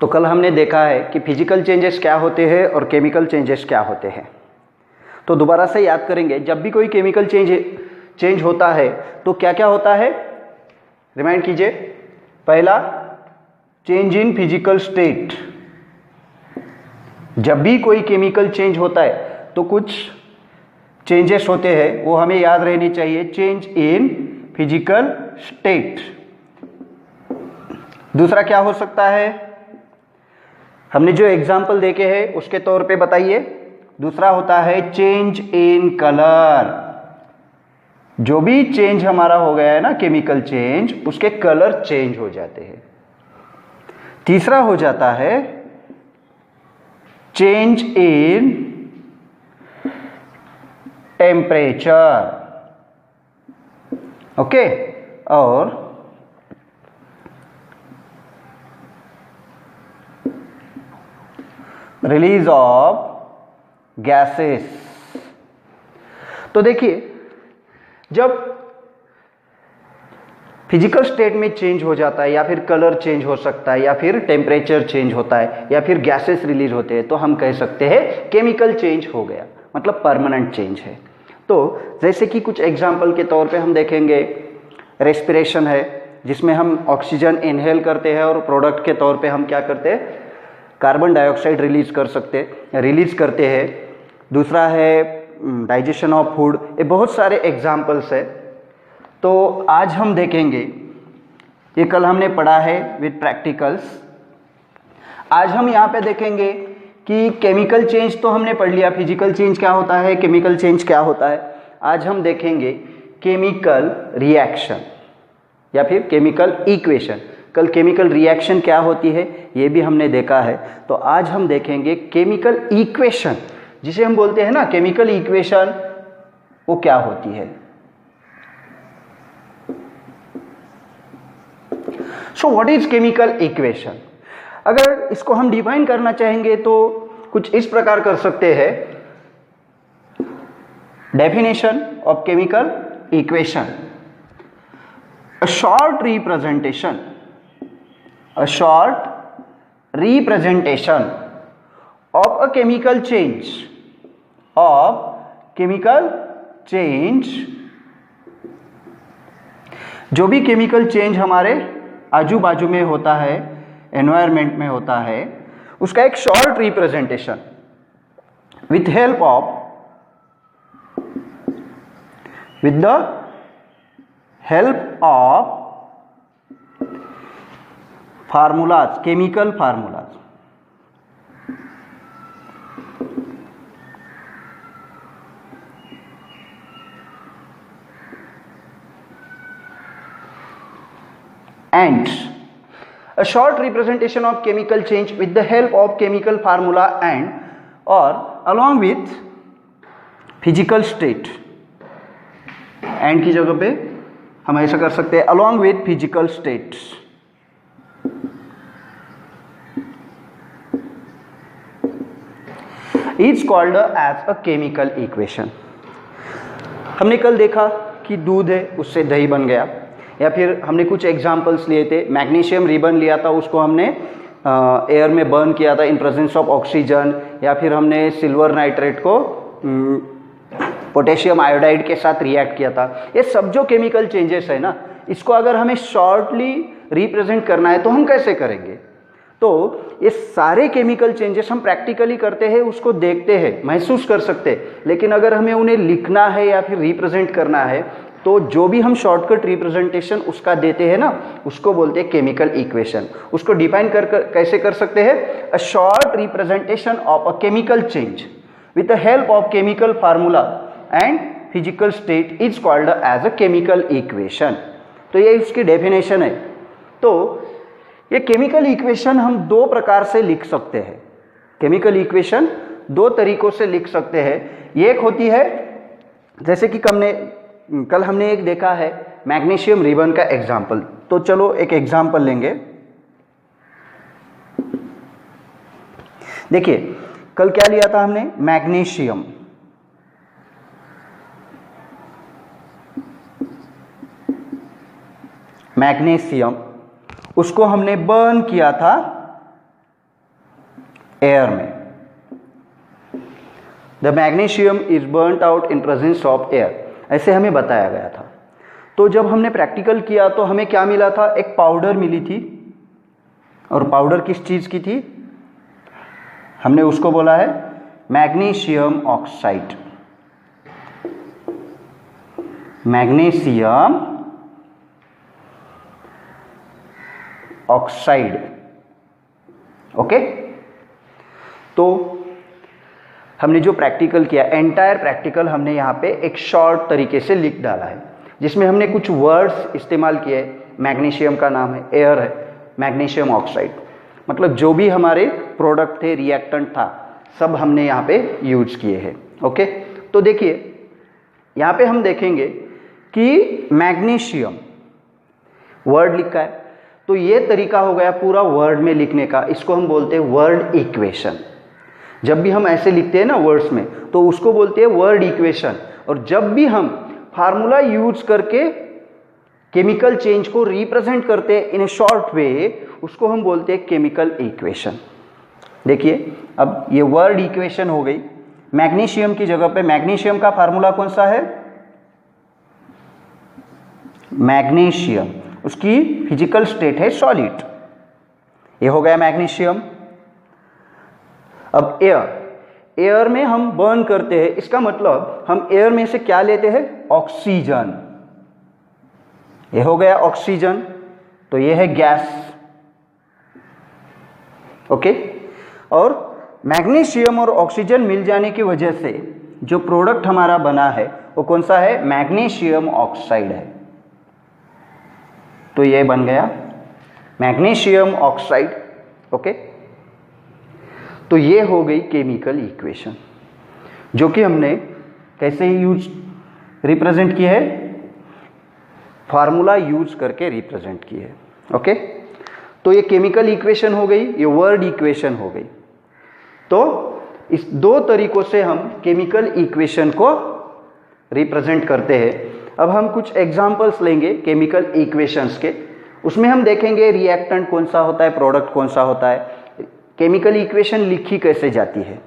तो कल हमने देखा है कि फिजिकल चेंजेस क्या होते हैं और केमिकल चेंजेस क्या होते हैं। तो दोबारा से याद करेंगे, जब भी कोई केमिकल चेंज होता है तो क्या क्या होता है, रिमाइंड कीजिए। पहला, चेंज इन फिजिकल स्टेट। जब भी कोई केमिकल चेंज होता है तो कुछ चेंजेस होते हैं, वो हमें याद रहनी चाहिए। Change in physical state. दूसरा क्या हो सकता है, हमने जो एग्जाम्पल देखे हैं उसके तौर पे बताइए। दूसरा होता है चेंज इन कलर। जो भी चेंज हमारा हो गया है ना, केमिकल चेंज, उसके कलर चेंज हो जाते हैं। तीसरा हो जाता है चेंज इन टेम्परेचर। ओके, और रिलीज ऑफ गैसेस। तो देखिए, जब फिजिकल स्टेट में चेंज हो जाता है या फिर कलर चेंज हो सकता है या फिर टेम्परेचर चेंज होता है या फिर गैसेस रिलीज होते हैं, तो हम कह सकते हैं केमिकल चेंज हो गया, मतलब परमानेंट चेंज है। तो जैसे कि कुछ एग्जाम्पल के तौर पे हम देखेंगे, रेस्पिरेशन है जिसमें हम ऑक्सीजन इनहेल करते हैं और प्रोडक्ट के तौर पे हम क्या करते हैं, कार्बन डाइऑक्साइड रिलीज करते हैं। दूसरा है डाइजेशन ऑफ फूड। ये बहुत सारे एग्जाम्पल्स है। तो आज हम देखेंगे, ये कल हमने पढ़ा है विद प्रैक्टिकल्स। आज हम यहाँ पे देखेंगे कि केमिकल चेंज तो हमने पढ़ लिया, फिजिकल चेंज क्या होता है, केमिकल चेंज क्या होता है। आज हम देखेंगे केमिकल रिएक्शन या फिर केमिकल इक्वेशन। कल केमिकल रिएक्शन क्या होती है ये भी हमने देखा है। तो आज हम देखेंगे केमिकल इक्वेशन, जिसे हम बोलते हैं ना केमिकल इक्वेशन, वो क्या होती है। So what is chemical equation? अगर इसको हम डिफाइन करना चाहेंगे तो कुछ इस प्रकार कर सकते हैं। Definition of chemical equation: a short representation of a chemical change जो भी केमिकल चेंज हमारे आजू बाजू में होता है, एनवायरमेंट में होता है, उसका एक short representation with the help of formulas, chemical formulas. And a short representation of chemical change with the help of chemical formula and or along with physical state। and की जगह पे हम ऐसा कर सकते हैं along with physical states। is called as a chemical equation। हमने कल देखा कि दूध है, उससे दही बन गया। या फिर हमने कुछ एग्जाम्पल्स लिए थे, मैग्नीशियम रिबन लिया था, उसको हमने एयर में बर्न किया था इन प्रेजेंस ऑफ ऑक्सीजन। या फिर हमने सिल्वर नाइट्रेट को पोटेशियम आयोडाइड के साथ रिएक्ट किया था। ये सब जो केमिकल चेंजेस है ना, इसको अगर हमें शॉर्टली रिप्रेजेंट करना है तो हम कैसे करेंगे। तो ये सारे केमिकल चेंजेस हम प्रैक्टिकली करते हैं, उसको देखते हैं, महसूस कर सकते हैं। लेकिन अगर हमें उन्हें लिखना है या फिर रिप्रेजेंट करना है तो जो भी हम शॉर्टकट रिप्रेजेंटेशन उसका देते हैं ना, उसको बोलते हैं केमिकल इक्वेशन। उसको डिफाइन कैसे कर सकते हैं, a short representation of a chemical change with the help of chemical formula and physical state is called as a chemical equation. तो ये इसकी डेफिनेशन है। तो ये केमिकल इक्वेशन हम दो प्रकार से लिख सकते हैं। केमिकल इक्वेशन दो तरीकों से लिख सकते हैं। एक होती है, जैसे कि कल हमने एक देखा है मैग्नीशियम रिबन का एग्जाम्पल। तो चलो एक एग्जाम्पल लेंगे। देखिए, कल क्या लिया था हमने, मैग्नीशियम। उसको हमने बर्न किया था एयर में। The magnesium is burnt out in presence of air, ऐसे हमें बताया गया था। तो जब हमने प्रैक्टिकल किया तो हमें क्या मिला था, एक पाउडर मिली थी, और पाउडर किस चीज़ की थी, हमने उसको बोला है magnesium oxide. Magnesium oxide, okay. तो हमने जो प्रैक्टिकल किया, एंटायर प्रैक्टिकल हमने यहाँ पे एक शॉर्ट तरीके से लिख डाला है, जिसमें हमने कुछ वर्ड्स इस्तेमाल किए। मैग्नीशियम का नाम है, एयर है, मैग्नीशियम ऑक्साइड, मतलब जो भी हमारे प्रोडक्ट थे, रिएक्टेंट था, सब हमने यहाँ पे यूज किए हैं, ओके। तो देखिए यहाँ पे हम देखेंगे कि मैग्नीशियम वर्ड लिखा है, तो ये तरीका हो गया पूरा वर्ड में लिखने का, इसको हम बोलते हैं वर्ड इक्वेशन। जब भी हम ऐसे लिखते हैं ना वर्ड्स में, तो उसको बोलते हैं वर्ड इक्वेशन। और जब भी हम फार्मूला यूज करके केमिकल चेंज को रिप्रेजेंट करते हैं इन ए शॉर्ट वे, उसको हम बोलते हैं केमिकल इक्वेशन। देखिए अब ये वर्ड इक्वेशन हो गई। मैग्नीशियम की जगह पे मैग्नीशियम का फार्मूला कौन सा है, मैग्नीशियम, उसकी फिजिकल स्टेट है सॉलिड, ये हो गया मैग्नीशियम। अब एयर, एयर में हम बर्न करते हैं, इसका मतलब हम एयर में से क्या लेते हैं, ऑक्सीजन, ये हो गया ऑक्सीजन, तो ये है गैस, ओके। और मैग्नीशियम और ऑक्सीजन मिल जाने की वजह से जो प्रोडक्ट हमारा बना है वो कौन सा है, मैग्नीशियम ऑक्साइड है, तो ये बन गया मैग्नीशियम ऑक्साइड, ओके। तो ये हो गई केमिकल इक्वेशन, जो कि हमने कैसे यूज रिप्रेजेंट की है, फार्मूला यूज करके रिप्रेजेंट की है, ओके। तो ये केमिकल इक्वेशन हो गई, ये वर्ड इक्वेशन हो गई। तो इस दो तरीकों से हम केमिकल इक्वेशन को रिप्रेजेंट करते हैं। अब हम कुछ एग्जांपल्स लेंगे केमिकल इक्वेशंस के, उसमें हम देखेंगे रिएक्टेंट कौन सा होता है, प्रोडक्ट कौन सा होता है, केमिकल इक्वेशन लिखी कैसे जाती है।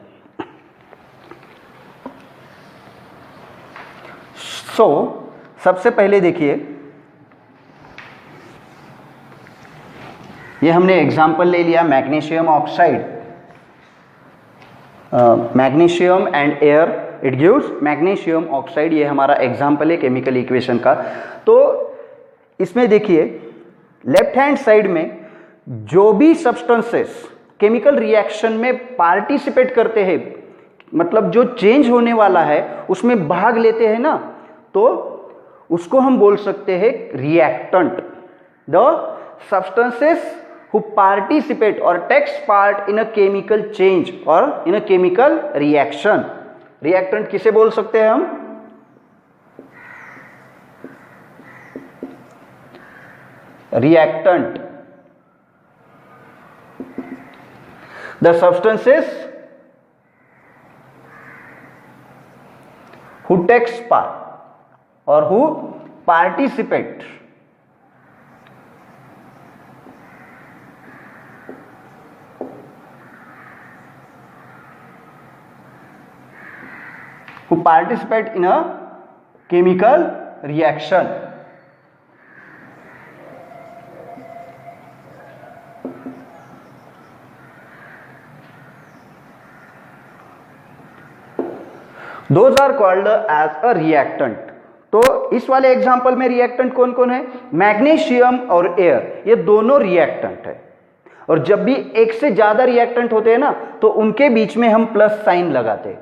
सबसे पहले देखिए, ये हमने एग्जांपल ले लिया magnesium oxide, magnesium and air, it gives magnesium oxide, ये हमारा एग्जांपल है केमिकल इक्वेशन का। तो इसमें देखिए लेफ्ट हैंड साइड में जो भी सब्सटेंसेस केमिकल रिएक्शन में पार्टिसिपेट करते हैं, मतलब जो चेंज होने वाला है उसमें भाग लेते हैं ना, तो उसको हम बोल सकते हैं reactant. The substances who participate or takes part in a chemical change or in a chemical reaction, reactant किसे बोल सकते हैं हम, reactant। the substances who takes part or who participate in a chemical reaction। Those are called as a reactant। तो इस वाले example में reactant कौन कौन है, मैग्नीशियम और एयर, ये दोनों रिएक्टेंट है। और जब भी एक से ज्यादा रिएक्टेंट होते हैं ना, तो उनके बीच में हम प्लस साइन लगाते हैं,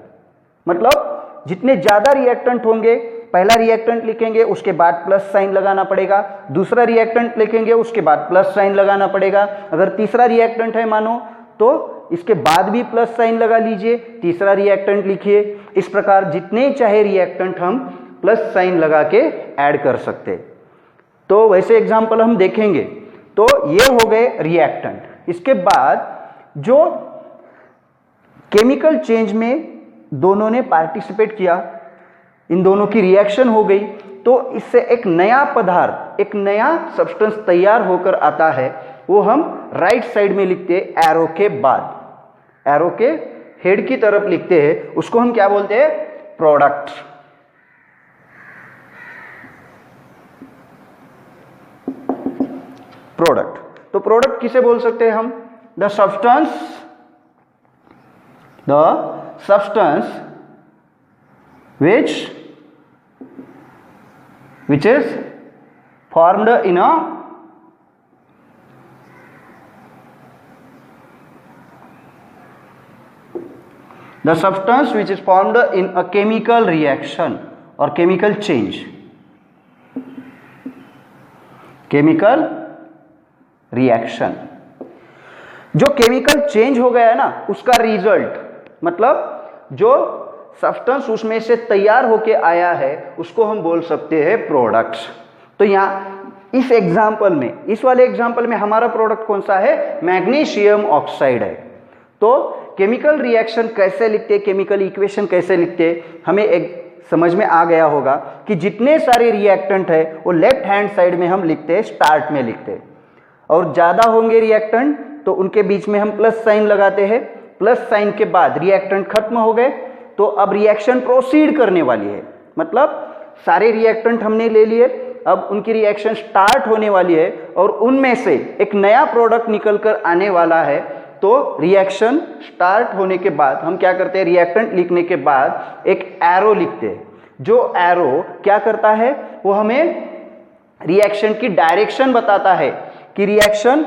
मतलब जितने ज्यादा रिएक्टेंट होंगे, पहला रिएक्टेंट लिखेंगे उसके बाद प्लस साइन लगाना पड़ेगा, दूसरा रिएक्टेंट लिखेंगे उसके बाद प्लस साइन लगाना पड़ेगा, अगर तीसरा रिएक्टेंट है मानो तो इसके बाद भी प्लस साइन लगा लीजिए, तीसरा रिएक्टेंट लिखिए। इस प्रकार जितने चाहे रिएक्टेंट हम प्लस साइन लगा के ऐड कर सकते। तो वैसे एग्जाम्पल हम देखेंगे। तो ये हो गए रिएक्टेंट। इसके बाद जो केमिकल चेंज में दोनों ने पार्टिसिपेट किया, इन दोनों की रिएक्शन हो गई, तो इससे एक नया पदार्थ, एक नया सब्सटेंस तैयार होकर आता है, वो हम राइट साइड में लिखते हैं एरो के बाद। एरो के हेड की तरफ लिखते हैं उसको हम क्या बोलते हैं? प्रोडक्ट। प्रोडक्ट, तो प्रोडक्ट किसे बोल सकते हैं हम? The substance which is formed in a chemical reaction or chemical change. Chemical reaction, जो केमिकल चेंज हो गया है ना उसका रिजल्ट, मतलब जो सब्सटेंस उसमें से तैयार होके आया है उसको हम बोल सकते हैं प्रोडक्ट्स। तो यहाँ इस एग्जाम्पल में, इस वाले एग्जाम्पल में हमारा प्रोडक्ट कौन सा है? मैग्नीशियम ऑक्साइड है। तो केमिकल रिएक्शन कैसे लिखते, केमिकल इक्वेशन कैसे लिखते, हमें एक समझ में आ गया होगा कि जितने सारे रिएक्टेंट है वो लेफ्ट हैंड साइड में हम लिखते हैं, स्टार्ट में लिखते हैं, और ज़्यादा होंगे रिएक्टेंट तो उनके बीच में हम प्लस साइन लगाते हैं। प्लस साइन के बाद रिएक्टेंट खत्म हो गए तो अब रिएक्शन प्रोसीड करने वाली है, मतलब सारे रिएक्टेंट हमने ले लिए, अब उनकी रिएक्शन स्टार्ट होने वाली है और उनमें से एक नया प्रोडक्ट निकल कर आने वाला है। तो रिएक्शन स्टार्ट होने के बाद हम क्या करते हैं? रिएक्टेंट लिखने के बाद एक एरो लिखते हैं। जो एरो क्या करता है? वो हमें रिएक्शन की डायरेक्शन बताता है कि रिएक्शन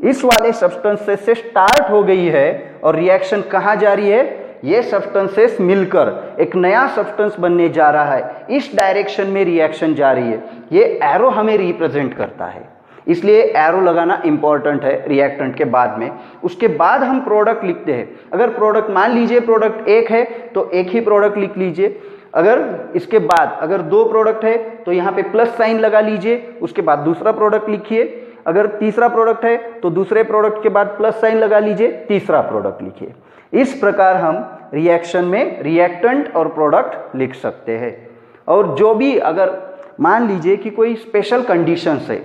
इस वाले सब्सटेंसेस से स्टार्ट हो गई है और रिएक्शन कहाँ जा रही है? ये सब्सटेंसेस मिलकर एक नया सब्सटेंस बनने जा रहा है, इस डायरेक्शन में रिएक्शन जा रही है। ये एरो हमें रिप्रेजेंट करता है, इसलिए एरो लगाना इंपॉर्टेंट है रिएक्टेंट के बाद में। उसके बाद हम प्रोडक्ट लिखते हैं। अगर प्रोडक्ट मान लीजिए प्रोडक्ट एक है तो एक ही प्रोडक्ट लिख लीजिए। अगर इसके बाद अगर दो प्रोडक्ट है तो यहाँ पे प्लस साइन लगा लीजिए, उसके बाद दूसरा प्रोडक्ट लिखिए। अगर तीसरा प्रोडक्ट है तो दूसरे प्रोडक्ट के बाद प्लस साइन लगा लीजिए, तीसरा प्रोडक्ट लिखिए। इस प्रकार हम रिएक्शन में रिएक्टेंट और प्रोडक्ट लिख सकते हैं। और जो भी अगर मान लीजिए कि कोई स्पेशल कंडीशंस है,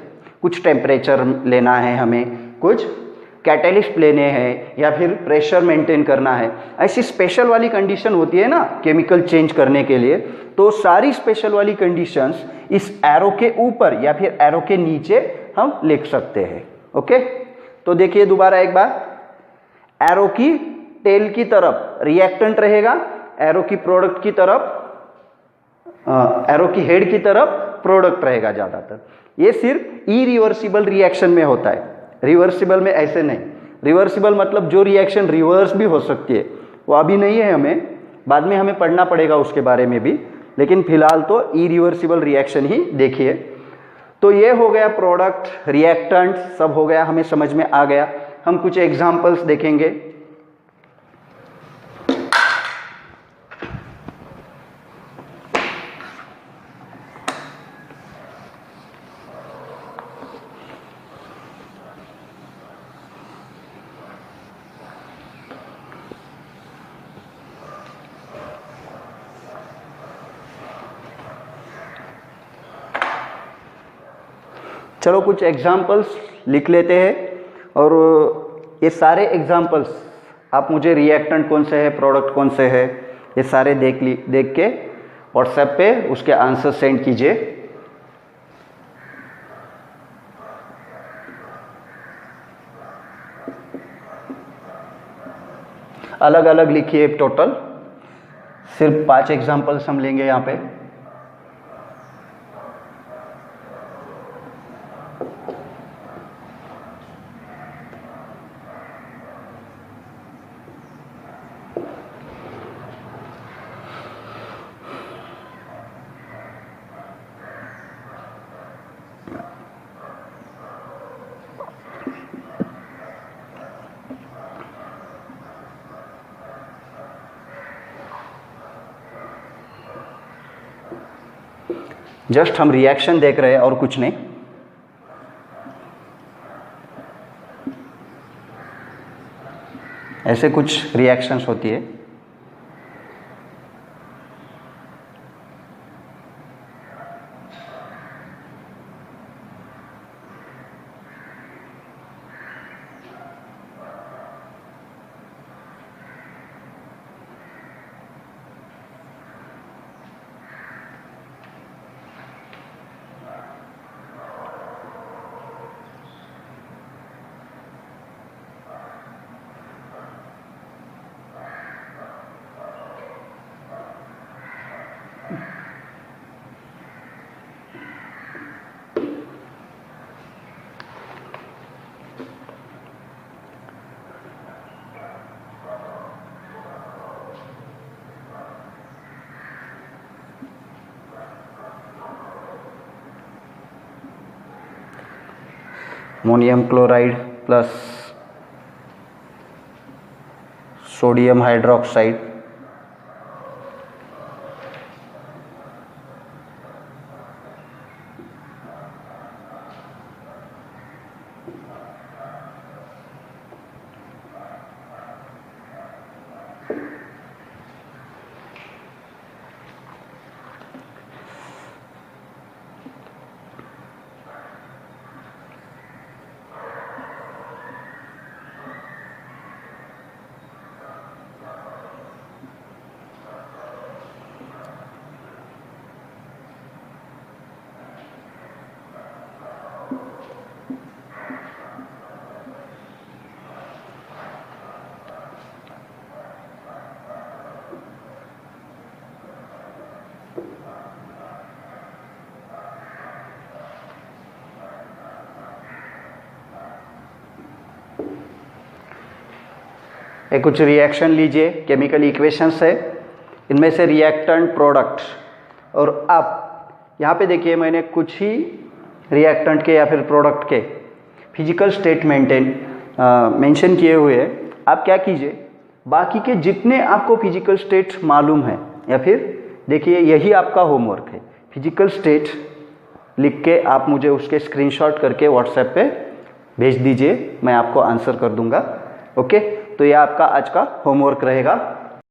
कुछ टेम्परेचर लेना है हमें, कुछ कैटेलिस्ट लेने हैं या फिर प्रेशर मेंटेन करना है, ऐसी स्पेशल वाली कंडीशन होती है ना केमिकल चेंज करने के लिए, तो सारी स्पेशल वाली कंडीशंस इस एरो के ऊपर या फिर एरो के नीचे हम लिख सकते हैं। ओके, तो देखिए दोबारा एक बार, एरो की टेल की तरफ रिएक्टेंट रहेगा, एरो की प्रोडक्ट की तरफ एरो की हेड की तरफ प्रोडक्ट रहेगा ज़्यादातर। ये सिर्फ इरिवर्सिबल रिएक्शन में होता है, रिवर्सिबल में ऐसे नहीं। रिवर्सिबल मतलब जो रिएक्शन रिवर्स भी हो सकती है, वो अभी नहीं है, हमें बाद में हमें पढ़ना पड़ेगा उसके बारे में भी, लेकिन फिलहाल तो इरिवर्सिबल रिएक्शन ही देखिए। तो ये हो गया प्रोडक्ट, रिएक्टेंट, सब हो गया, हमें समझ में आ गया। हम कुछ एग्जाम्पल्स देखेंगे। चलो कुछ एग्जाम्पल्स लिख लेते हैं और ये सारे एग्जाम्पल्स आप मुझे रिएक्टेंट कौन से है, प्रोडक्ट कौन से है, ये सारे देख के व्हाट्सएप पे उसके आंसर सेंड कीजिए। अलग अलग लिखिए, टोटल सिर्फ 5 एग्जाम्पल्स हम लेंगे यहाँ पे। जस्ट हम रिएक्शन देख रहे हैं और कुछ नहीं। ऐसे कुछ रिएक्शंस होती है। Ammonium chloride plus sodium hydroxide, ये कुछ रिएक्शन लीजिए, केमिकल इक्वेशंस है, इनमें से रिएक्टेंट प्रोडक्ट, और अब यहाँ पे देखिए मैंने कुछ ही रिएक्टेंट के या फिर प्रोडक्ट के फिजिकल स्टेट मेंशन किए हुए हैं। आप क्या कीजिए, बाकी के जितने आपको फिजिकल स्टेट मालूम है, या फिर देखिए यही आपका होमवर्क है, फिजिकल स्टेट लिख के आप मुझे उसके स्क्रीनशॉट करके व्हाट्सएप पे भेज दीजिए, मैं आपको आंसर कर दूंगा। ओके, तो यह आपका आज का होमवर्क रहेगा।